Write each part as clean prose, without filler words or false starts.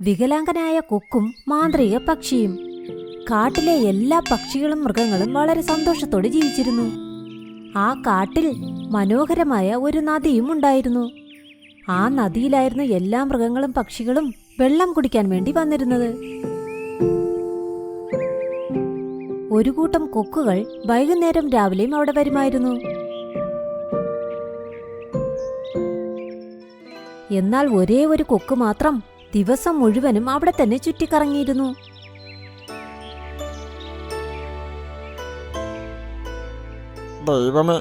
വികലാംഗനായ കൊക്കും മാന്ത്രിക പക്ഷിയും. കാട്ടിലെ എല്ലാ പക്ഷികളും മൃഗങ്ങളും വളരെ സന്തോഷത്തോടെ ജീവിച്ചിരുന്നു. ആ കാട്ടിൽ മനോഹരമായ ഒരു നദിയും ഉണ്ടായിരുന്നു. ആ നദിയിലായിരുന്നു എല്ലാ മൃഗങ്ങളും പക്ഷികളും വെള്ളം കുടിക്കാൻ വേണ്ടി വന്നിരുന്നത്. ഒരു കൂട്ടം കൊക്കുകൾ വൈകുന്നേരം രാവിലെയും അവിടെ വരുമായിരുന്നു. എന്നാൽ ഒരേ ഒരു കൊക്ക് മാത്രം ദിവസം മുഴുവനും അവിടെ തന്നെ ചുറ്റിക്കറങ്ങിയിരുന്നു. ദൈവമേ,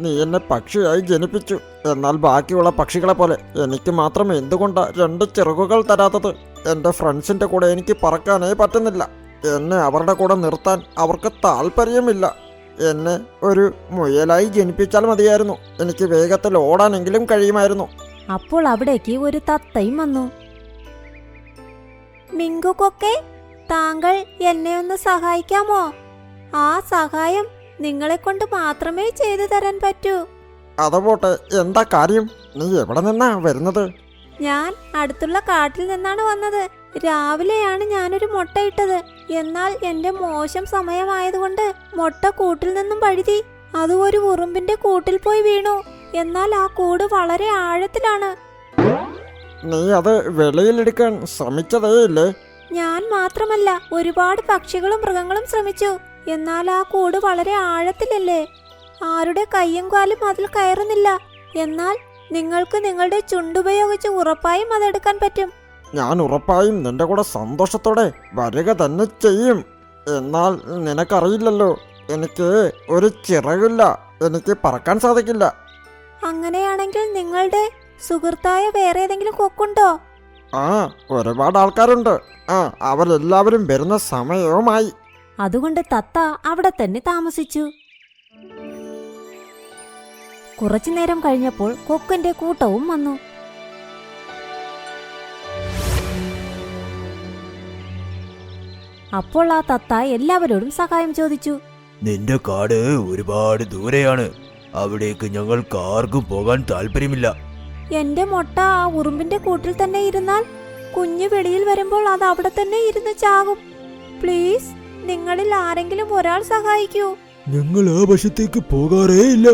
നീ എന്നെ പക്ഷിയായി ജനിപ്പിച്ചു. എന്നാൽ ബാക്കിയുള്ള പക്ഷികളെ പോലെ എനിക്ക് മാത്രം എന്തുകൊണ്ടാ 2 ചിറകുകൾ തരാത്തത്? എൻ്റെ ഫ്രണ്ട്സിൻ്റെ കൂടെ എനിക്ക് പറക്കാനേ പറ്റുന്നില്ല. എന്നെ അവരുടെ കൂടെ നിർത്താൻ അവർക്ക് താല്പര്യമില്ല. എന്നെ ഒരു മുയലായി ജനിപ്പിച്ചാൽ മതിയായിരുന്നു. എനിക്ക് വേഗത്തിൽ ഓടാനെങ്കിലും കഴിയുമായിരുന്നു. അപ്പോൾ അവിടേക്ക് ഒരു തത്തയും വന്നു. മിങ്കു കൊക്കെ, താങ്കൾ എന്നെ ഒന്ന് സഹായിക്കാമോ? ആ സഹായം നിങ്ങളെ കൊണ്ട് മാത്രമേ ചെയ്തു തരാൻ പറ്റൂ. അതുപോട്ടെ, എന്താ കാര്യം? നീ എവിടെ നിന്നാ വരുന്നത്? ഞാൻ അടുത്തുള്ള കാട്ടിൽ നിന്നാണ് വന്നത്. രാവിലെയാണ് ഞാനൊരു മുട്ടയിട്ടത്. എന്നാൽ എന്റെ മോശം സമയമായതുകൊണ്ട് മുട്ട കൂട്ടിൽ നിന്നും പഴുതി. അത് ഒരു ഉറുമ്പിന്റെ കൂട്ടിൽ പോയി വീണു. എന്നാൽ ആ കൂട് വളരെ ആഴത്തിലാണ്. നീ അത് വെളിയിലെടുക്കാൻ ശ്രമിച്ചതേയില്ലേ? ഞാൻ മാത്രമല്ല, ഒരുപാട് പക്ഷികളും മൃഗങ്ങളും ശ്രമിച്ചു. എന്നാൽ ആ കൂട് വളരെ ആഴത്തിലല്ലേ. ആരുടെ കയ്യും കാലും അതിൽ കയറുന്നില്ല. എന്നാൽ നിങ്ങൾക്ക് നിങ്ങളുടെ ചുണ്ടുപയോഗിച്ച് ഉറപ്പായും അതെടുക്കാൻ പറ്റും. ഞാൻ ഉറപ്പായും നിന്റെ കൂടെ സന്തോഷത്തോടെ വരിക തന്നെ ചെയ്യും. എന്നാൽ നിനക്കറിയില്ലല്ലോ, എനിക്ക് ഒരു ചിറകില്ല. എനിക്ക് പറക്കാൻ സാധിക്കില്ല. അങ്ങനെയാണെങ്കിൽ നിങ്ങളുടെ സുഹൃത്തായ വേറെ ഏതെങ്കിലും കൊക്കുണ്ടോ? ഒരുപാട് ആൾക്കാരുണ്ട്. അവരെല്ലാവരും വരുന്ന സമയവുമായി. അതുകൊണ്ട് തത്ത അവിടെ തന്നെ താമസിച്ചു. കുറച്ചു നേരം കഴിഞ്ഞപ്പോൾ കൊക്കിന്റെ കൂട്ടവും വന്നു. അപ്പോൾ ആ തത്ത എല്ലാവരോടും സഹായം ചോദിച്ചു. നിന്റെ കാട് ഒരുപാട് ദൂരെയാണ്. അവിടേക്ക് ഞങ്ങൾക്ക് ആർക്കും പോകാൻ താല്പര്യമില്ല. എന്റെ മുട്ട ആ ഉറുമ്പിന്റെ കൂട്ടിൽ തന്നെ ഇരുന്നാൽ കുഞ്ഞു വെളിയിൽ വരുമ്പോൾ അത് അവിടെ തന്നെ ഇരുന്ന് ചാകും. പ്ലീസ്, നിങ്ങളിൽ ആരെങ്കിലും ഒരാൾ സഹായിക്കൂ. ഞങ്ങൾ ആ വശത്തേക്ക് പോകാറേ ഇല്ല.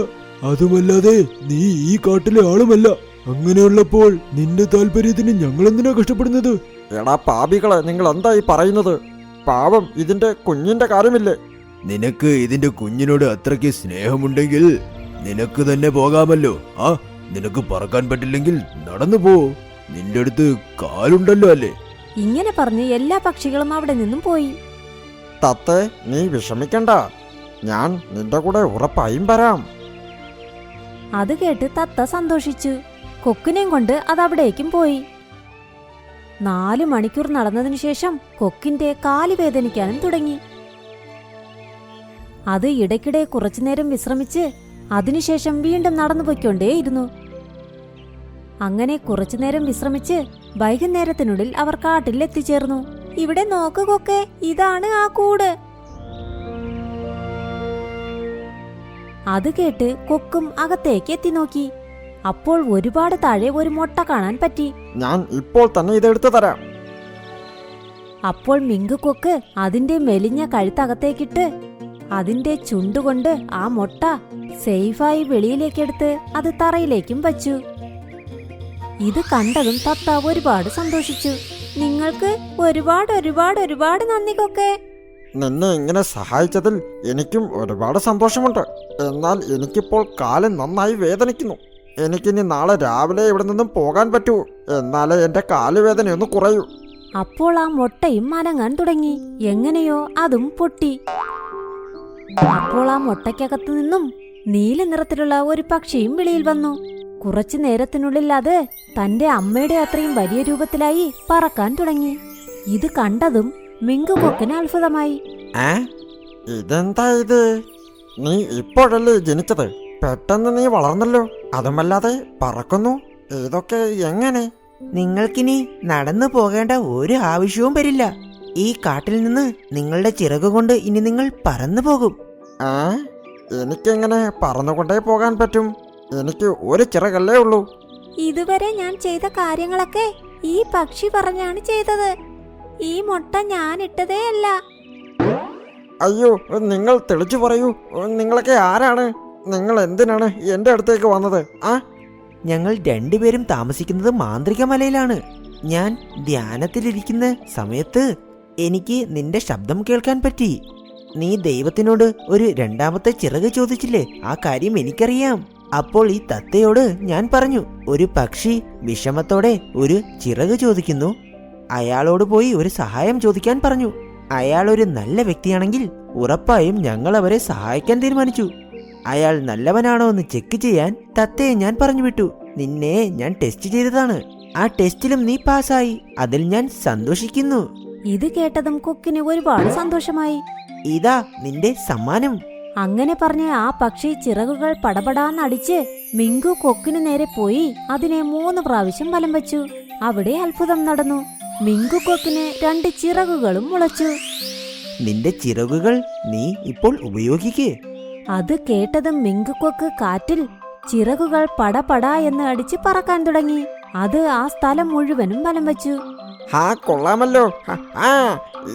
അതുമല്ലാതെ നീ ഈ കാട്ടിലെ ആളുമല്ല. അങ്ങനെയുള്ളപ്പോൾ നിന്റെ താല്പര്യത്തിന് ഞങ്ങൾ എന്തിനാ കഷ്ടപ്പെടുന്നത്? എടാ പാപികളെ, നിങ്ങൾ എന്തായി പറയുന്നത്? പാവം ഇതിന്റെ കുഞ്ഞിന്റെ കാര്യമില്ലേ? നിനക്ക് ഇതിന്റെ കുഞ്ഞിനോട് അത്രയ്ക്ക് സ്നേഹമുണ്ടെങ്കിൽ നിനക്ക് തന്നെ പോകാമല്ലോ. നിനക്ക് പറക്കാൻ പറ്റില്ലെങ്കിൽ നടന്നു പോ. നിന്റെ അടുത്ത് കാലുണ്ടല്ലോ അല്ലേ? ഇങ്ങനെ പറഞ്ഞ് എല്ലാ പക്ഷികളും അവിടെ നിന്നും പോയി. തത്തേ, നീ വിഷമിക്കണ്ട. ഞാൻ നിന്റെ കൂടെ ഉറപ്പായും വരാം. അത് കേട്ട് തത്ത സന്തോഷിച്ചു. കൊക്കിനെയും കൊണ്ട് അതവിടേക്കും പോയി. 4 മണിക്കൂർ നടന്നതിനു ശേഷം കൊക്കിന്റെ കാല് വേദനിക്കാനും തുടങ്ങി. അത് ഇടയ്ക്കിടെ കുറച്ചുനേരം വിശ്രമിച്ച് അതിനുശേഷം വീണ്ടും നടന്നു പോയിക്കൊണ്ടേയിരുന്നു. അങ്ങനെ കുറച്ചുനേരം വിശ്രമിച്ച് വൈകുന്നേരത്തിനുള്ളിൽ അവർ കാട്ടിൽ എത്തിച്ചേർന്നു. ഇവിടെ നോക്ക് കൊക്കെ, ഇതാണ് ആ കൂട്. അത് കേട്ട് കൊക്കും അകത്തേക്ക് എത്തി നോക്കി. അപ്പോൾ ഒരുപാട് താഴെ ഒരു മുട്ട കാണാൻ പറ്റി. ഞാൻ ഇപ്പോൾ തന്നെ ഇതെടുത്തു തരാം. അപ്പോൾ മിങ്കു കൊക്ക് അതിന്റെ മെലിഞ്ഞ കഴുത്തകത്തേക്കിട്ട് അതിന്റെ ചുണ്ടുകൊണ്ട് ആ മുട്ട സേഫായി വെളിയിലേക്കെടുത്ത് അത് തറയിലേക്കും വച്ചു. ഇത് കണ്ടതും തത്ത ഒരുപാട് സന്തോഷിച്ചു. നിങ്ങൾക്ക് ഒരുപാട് ഒരുപാട് ഒരുപാട് നന്ദി കൊക്കെ. നിന്നെ ഇങ്ങനെ സഹായിച്ചതിൽ എനിക്കും ഒരുപാട് സന്തോഷമുണ്ട്. എന്നാൽ എനിക്കിപ്പോൾ കാല് നന്നായി വേദനിക്കുന്നു. എനിക്കിനി നാളെ രാവിലെ ഇവിടെ നിന്നും പോകാൻ പറ്റൂ. എന്നാലേ എന്റെ കാല് വേദനയൊന്ന് കുറയൂ. അപ്പോൾ ആ മുട്ടയും അനങ്ങാൻ തുടങ്ങി. എങ്ങനെയോ അതും പൊട്ടി. അപ്പോൾ ആ മുട്ടയ്ക്കകത്തു നിന്നും നീല നിറത്തിലുള്ള ഒരു പക്ഷിയും വെളിയിൽ വന്നു. കുറച്ചു നേരത്തിനുള്ളിൽ അത് തന്റെ അമ്മയുടെ അത്രയും വലിയ രൂപത്തിലായി പറക്കാൻ തുടങ്ങി. ഇത് കണ്ടതും മിങ്കു കൊക്കിന് അത്ഭുതമായി. ഇതെന്താ ഇത്? നീ ഇപ്പോഴല്ലേ ജനിച്ചത്? പെട്ടെന്ന് നീ വളർന്നല്ലോ. അതുമല്ലാതെ പറക്കുന്നു. ഇതൊക്കെ എങ്ങനെ? നിങ്ങൾക്കിനി നടന്നു പോകേണ്ട ഒരു ആവശ്യവും വരില്ല. ഈ കാട്ടിൽ നിന്ന് നിങ്ങളുടെ ചിറകുകൊണ്ട് ഇനി നിങ്ങൾ പറന്നു പോകും. എനിക്കെങ്ങനെ പറന്നുകൊണ്ടേ പോകാൻ പറ്റും? എനിക്ക് ഒരു ചിറകല്ലേ ഉള്ളൂ. ഇതുവരെ ഞാൻ ചെയ്ത കാര്യങ്ങളൊക്കെ ഈ പക്ഷി പറഞ്ഞാണ് ചെയ്തത്. ഈ മുട്ട ഞാൻ ഇട്ടതേ അല്ല. അയ്യോ, നിങ്ങൾ തെളിച്ചു പറയൂ. നിങ്ങളൊക്കെ ആരാണ്? നിങ്ങൾ എന്തിനാണ് എൻ്റെ അടുത്തേക്ക് വന്നത്? ഞങ്ങൾ രണ്ടുപേരും താമസിക്കുന്നത് മാന്ത്രിക മലയിലാണ്. ഞാൻ ധ്യാനത്തിലിരിക്കുന്ന സമയത്ത് എനിക്ക് നിന്റെ ശബ്ദം കേൾക്കാൻ പറ്റി. നീ ദൈവത്തിനോട് ഒരു രണ്ടാമത്തെ ചിറക് ചോദിച്ചില്ലേ? ആ കാര്യം എനിക്കറിയാം. അപ്പോൾ ഈ തത്തയോട് ഞാൻ പറഞ്ഞു, ഒരു പക്ഷി വിഷമത്തോടെ ഒരു ചിറക് ചോദിക്കുന്നു. അയാളോട് പോയി ഒരു സഹായം ചോദിക്കാൻ പറഞ്ഞു. അയാൾ ഒരു നല്ല വ്യക്തിയാണെങ്കിൽ ഉറപ്പായും ഞങ്ങൾ അവരെ സഹായിക്കാൻ തീരുമാനിച്ചു. അയാൾ നല്ലവനാണോ എന്ന് ചെക്ക് ചെയ്യാൻ തത്തയെ ഞാൻ പറഞ്ഞു വിട്ടു. നിന്നെ ഞാൻ ടെസ്റ്റ് ചെയ്തതാണ്. ആ ടെസ്റ്റിലും നീ പാസ്സായി. അതിൽ ഞാൻ സന്തോഷിക്കുന്നു. ഇത് കേട്ടതും കൊക്കിന് ഒരുപാട് സന്തോഷമായി. ഇതാ നിന്റെ സമ്മാനം. അങ്ങനെ പറഞ്ഞ് ആ പക്ഷി ചിറകുകൾ പടപടാന്നടിച്ച് മിങ്കു കൊക്കിനു നേരെ പോയി അതിനെ 3 പ്രാവശ്യം വലം വച്ചു. അവിടെ അത്ഭുതം നടന്നു. മിങ്കു കൊക്കിന് 2 ചിറകുകളും മുളച്ചു. നിന്റെ ചിറകുകൾ നീ ഇപ്പോൾ ഉപയോഗിക്കേ. അത് കേട്ടതും മിങ്കു കൊക്ക് കാറ്റിൽ ചിറകുകൾ പടപടാ എന്ന് അടിച്ച് പറക്കാൻ തുടങ്ങി. അത് ആ സ്ഥലം മുഴുവനും വലം വച്ചു. കൊള്ളാമല്ലോ.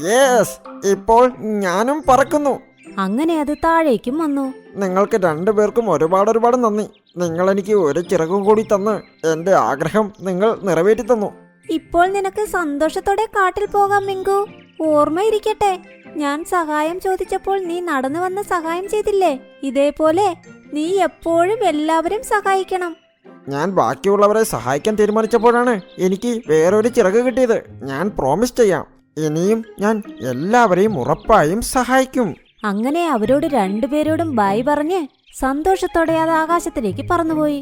യെസ്, ഇപ്പോൾ ഞാനും പറക്കുന്നു. അങ്ങനെ അത് താഴേക്കും വന്നു. നിങ്ങൾക്ക് രണ്ടുപേർക്കും ഒരുപാട് നന്ദി. നിങ്ങൾ എനിക്ക് ഒരു ചിറകും കൂടി തന്ന് എന്റെ ആഗ്രഹം നിങ്ങൾ നിറവേറ്റി തന്നു. ഇപ്പോൾ നിനക്ക് സന്തോഷത്തോടെ കാട്ടിൽ പോകാം മിങ്കു. ഓർമ്മയിരിക്കട്ടെ, ഞാൻ സഹായം ചോദിച്ചപ്പോൾ നീ നടന്നു വന്ന് സഹായം ചെയ്തില്ലേ? ഇതേപോലെ നീ എപ്പോഴും എല്ലാവരും സഹായിക്കണം. ഞാൻ ബാക്കിയുള്ളവരെ സഹായിക്കാൻ തീരുമാനിച്ചപ്പോഴാണ് എനിക്ക് വേറൊരു ചിറക് കിട്ടിയത്. ഞാൻ പ്രോമിസ് ചെയ്യാം, ഇനിയും ഞാൻ എല്ലാവരെയും ഉറപ്പായും സഹായിക്കും. അങ്ങനെ അവരോട് രണ്ടുപേരോടും ബൈ പറഞ്ഞ് സന്തോഷത്തോടെ അത് ആകാശത്തിലേക്ക് പറന്നുപോയി.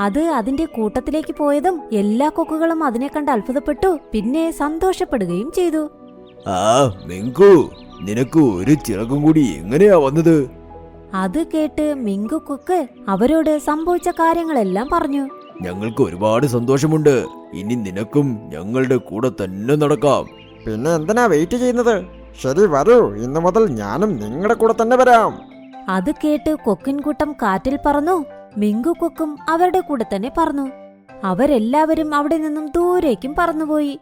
അത് അതിന്റെ കൂട്ടത്തിലേക്ക് പോയതും എല്ലാ കൊക്കുകളും അതിനെ കണ്ട് അത്ഭുതപ്പെട്ടു. പിന്നെ സന്തോഷപ്പെടുകയും ചെയ്തു. മിങ്കു, നിനക്ക് ഒരു ചിറകും കൂടി എങ്ങനെയാ വന്നത്? അത് കേട്ട് മിങ്കു കൊക്ക് അവരോട് സംഭവിച്ച കാര്യങ്ങളെല്ലാം പറഞ്ഞു. ഞങ്ങൾക്ക് ഒരുപാട് സന്തോഷമുണ്ട്. ഇനി നിനക്കും ഞങ്ങളുടെ കൂടെ തന്നെ നടക്കാം. പിന്നെ എന്തിനാ വെയിറ്റ് ചെയ്യുന്നത്? ശരി, വരൂ. ഇന്നു മുതൽ ഞാനും നിങ്ങളുടെ കൂടെ തന്നെ വരാം. അത് കേട്ട് കൊക്കിൻകൂട്ടം കാറ്റിൽ പറന്നു. മിങ്കു കൊക്കും അവരുടെ കൂടെ തന്നെ പറന്നു. അവരെല്ലാവരും അവിടെ നിന്നും ദൂരേക്കും പറന്നുപോയി.